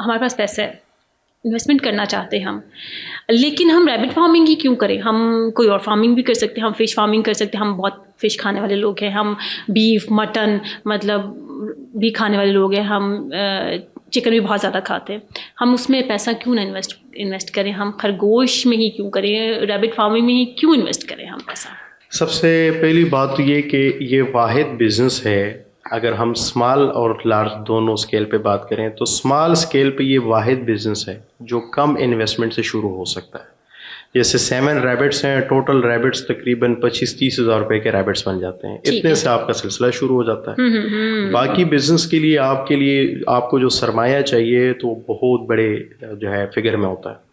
ہمارے پاس پیسہ ہے, انویسٹمنٹ کرنا چاہتے ہیں ہم, لیکن ہم ریبٹ فارمنگ ہی کیوں کریں؟ ہم کوئی اور فارمنگ بھی کر سکتے ہیں, ہم فش فارمنگ کر سکتے ہیں, ہم بہت فش کھانے والے لوگ ہیں, ہم بیف مٹن مطلب بھی کھانے والے لوگ ہیں, ہم چکن بھی بہت زیادہ کھاتے ہیں, ہم اس میں پیسہ کیوں نہ انویسٹ کریں؟ ہم خرگوش میں ہی کیوں کریں, ریبٹ فارمنگ میں ہی کیوں انویسٹ کریں ہم پیسہ؟ سب سے پہلی بات تو یہ کہ یہ واحد بزنس ہے. اگر ہم اسمال اور لارج دونوں اسکیل پہ بات کریں تو اسمال اسکیل پہ یہ واحد بزنس ہے جو کم انویسٹمنٹ سے شروع ہو سکتا ہے. جیسے 7 ریبٹس ہیں, ٹوٹل ریبٹس تقریباً 25-30 ہزار روپے کے ریبٹس بن جاتے ہیں. اتنے سے آپ کا سلسلہ شروع ہو جاتا ہے. باقی بزنس کے لیے آپ کو جو سرمایہ چاہیے تو بہت بڑے جو ہے فگر میں ہوتا ہے.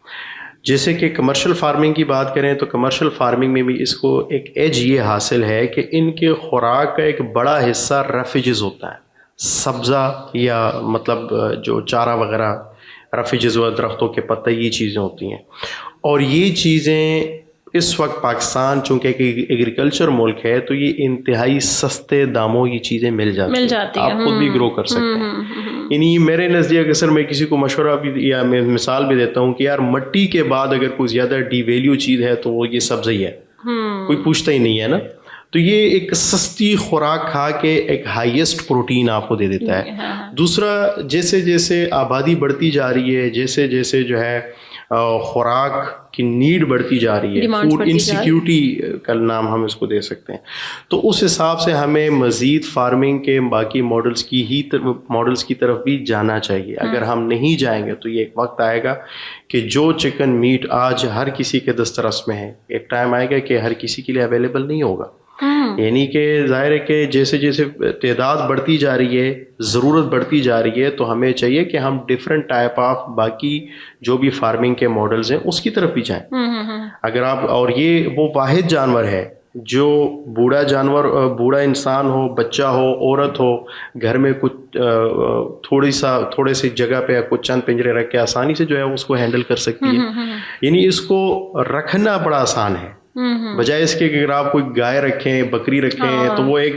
جیسے کہ کمرشل فارمنگ کی بات کریں تو کمرشل فارمنگ میں بھی اس کو ایک ایج یہ حاصل ہے کہ ان کے خوراک کا ایک بڑا حصہ ریفیجز ہوتا ہے, سبزہ یا مطلب جو چارہ وغیرہ, ریفیجز و درختوں کے پتے, یہ چیزیں ہوتی ہیں. اور یہ چیزیں اس وقت پاکستان چونکہ ایک ایگریکلچر ملک ہے تو یہ انتہائی سستے داموں یہ چیزیں مل جاتی ہیں, آپ خود بھی گرو کر سکتے ہیں. یعنی میرے نزدیک اکثر میں کسی کو مشورہ بھی یا میں مثال بھی دیتا ہوں کہ یار مٹی کے بعد اگر کوئی زیادہ ڈی ویلیو چیز ہے تو وہ یہ سبزی ہی ہے, کوئی پوچھتا ہی نہیں ہے نا. تو یہ ایک سستی خوراک کھا کے ایک ہائیسٹ پروٹین آپ کو دے دیتا ہے. دوسرا, جیسے جیسے آبادی بڑھتی جا رہی ہے, جیسے جیسے جو ہے خوراک کی نیڈ بڑھتی جا رہی ہے, فوڈ انسیکیورٹی کا نام ہم اس کو دے سکتے ہیں, تو اس حساب سے ہمیں مزید فارمنگ کے باقی ماڈلز کی طرف بھی جانا چاہیے. اگر ہم نہیں جائیں گے تو یہ ایک وقت آئے گا کہ جو چکن میٹ آج ہر کسی کے دسترس میں ہے, ایک ٹائم آئے گا کہ ہر کسی کے لیے اویلیبل نہیں ہوگا. یعنی کہ ظاہر ہے کہ جیسے جیسے تعداد بڑھتی جا رہی ہے, ضرورت بڑھتی جا رہی ہے, تو ہمیں چاہیے کہ ہم ڈفرینٹ ٹائپ آف باقی جو بھی فارمنگ کے ماڈلز ہیں اس کی طرف بھی جائیں. اگر آپ, اور یہ وہ واحد جانور ہے جو بوڑھا انسان ہو, بچہ ہو, عورت ہو, گھر میں کچھ تھوڑے سی جگہ پہ کچھ چند پنجرے رکھ کے آسانی سے جو ہے اس کو ہینڈل کر سکتی ہے. یعنی اس کو رکھنا بڑا آسان ہے, بجائے اس کے کہ اگر آپ کوئی گائے رکھیں, بکری رکھیں تو وہ ایک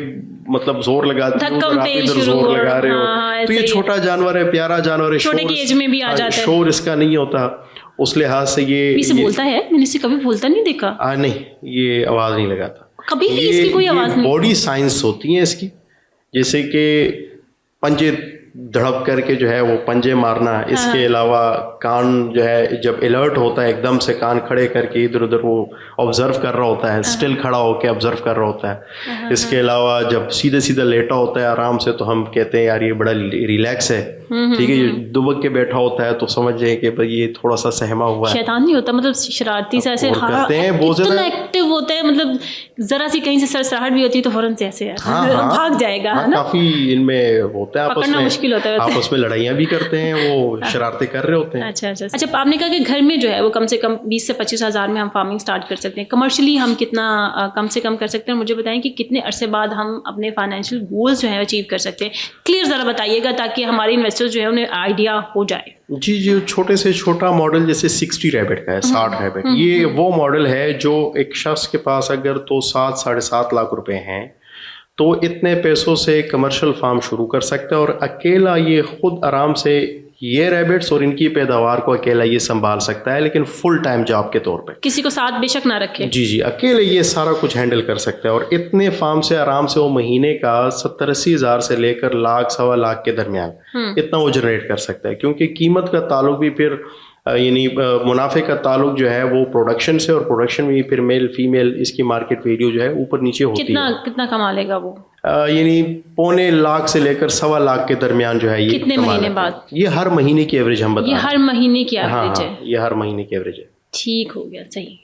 مطلب زور لگاتی ہے, آپ ادھر زور لگا رہے ہو. تو یہ چھوٹا جانور ہے, پیارا جانور ہے, شور اس کا نہیں ہوتا. اس لحاظ سے یہ بولتا ہے, میں نے اسے کبھی بولتا نہیں دیکھا. نہیں, یہ آواز نہیں لگاتا کبھی بھی, اس کی کوئی آواز نہیں. باڈی سائنس ہوتی ہیں اس کی, جیسے کہ پنجے دھڑپ کر کے جو ہے وہ پنجے مارنا. اس کے علاوہ کان جو ہے جب الرٹ ہوتا ہے ایک دم سے کان کھڑے کر کے ادھر ادھر وہ آبزرو کر رہا ہوتا ہے, اسٹل کھڑا ہو کے آبزرو کر رہا ہوتا ہے. اس کے علاوہ جب سیدھے سیدھا لیٹا ہوتا ہے آرام سے تو ہم کہتے ہیں یار یہ بڑا ریلیکس ہے. ٹھیک ہے, یہ دبک کے بیٹھا ہوتا ہے تو سمجھ جائیں کہ بھائی یہ تھوڑا سا سہما ہوا ہے. شیطان نہیں ہوتا, مطلب شرارتی سے ایسے کرتے ہیں, بہت زیادہ ایکٹیو ہوتا ہے, مطلب ذرا سی کہیں سے سرسراہٹ بھی ہوتی ہے تو فوراً سے ایسے بھاگ جائے گا. کافی ان میں ہوتا ہے, پکڑنا مشکل ہوتا ہے, آپس میں لڑائیاں بھی کرتے ہیں, وہ شرارتیں کر رہے ہوتے ہیں. اچھا, آپ نے کہا کہ گھر میں جو ہے وہ کم سے کم 20 سے 25 ہزار میں ہم فارمنگ اسٹارٹ کر سکتے ہیں. کمرشلی ہم کتنا کم سے کم کر سکتے ہیں؟ مجھے بتائیں کہ کتنے عرصے بعد ہم اپنے فائنینشیل گولز جو ہیں اچیو کر سکتے ہیں. کلیئر ذرا بتائیے گا تاکہ ہمارے انویسٹرز جو ہے انہیں آئیڈیا ہو جائے. جی, چھوٹے سے چھوٹا ماڈل جیسے 60 ریبٹ کا ہے, 60 ریبٹ, یہ وہ ماڈل ہے جو ایک شخص کے پاس اگر تو 7-7.5 لاکھ روپے ہیں تو اتنے پیسوں سے کمرشل فارم شروع کر سکتا ہے, اور اکیلا یہ خود آرام سے یہ ریبٹس اور ان کی پیداوار کو اکیلا یہ سنبھال سکتا ہے, لیکن فل ٹائم جاب کے طور پہ, کسی کو ساتھ بے شک نہ رکھے. جی, اکیلے یہ سارا کچھ ہینڈل کر سکتا ہے. اور اتنے فارم سے آرام سے وہ مہینے کا 70-80 ہزار سے لے کر لاکھ 1.25 لاکھ کے درمیان اتنا وہ جنریٹ کر سکتا ہے, کیونکہ قیمت کا تعلق بھی پھر یعنی منافع کا تعلق جو ہے وہ پروڈکشن سے, اور پروڈکشن میں پھر میل فیمیل اس کی مارکیٹ ویلیو جو ہے اوپر نیچے ہوتی ہے. کتنا کما لے گا وہ؟ یعنی 2.25 لاکھ سے لے کر 1.25 لاکھ کے درمیان جو ہے یہ کتنے مہینے بعد؟ یہ ہر مہینے کی ایوریج ہم بتا رہے ہیں. یہ ہر مہینے کی ایوریج ہے. یہ ہر مہینے کی ایوریج ہے. ٹھیک ہو گیا, صحیح.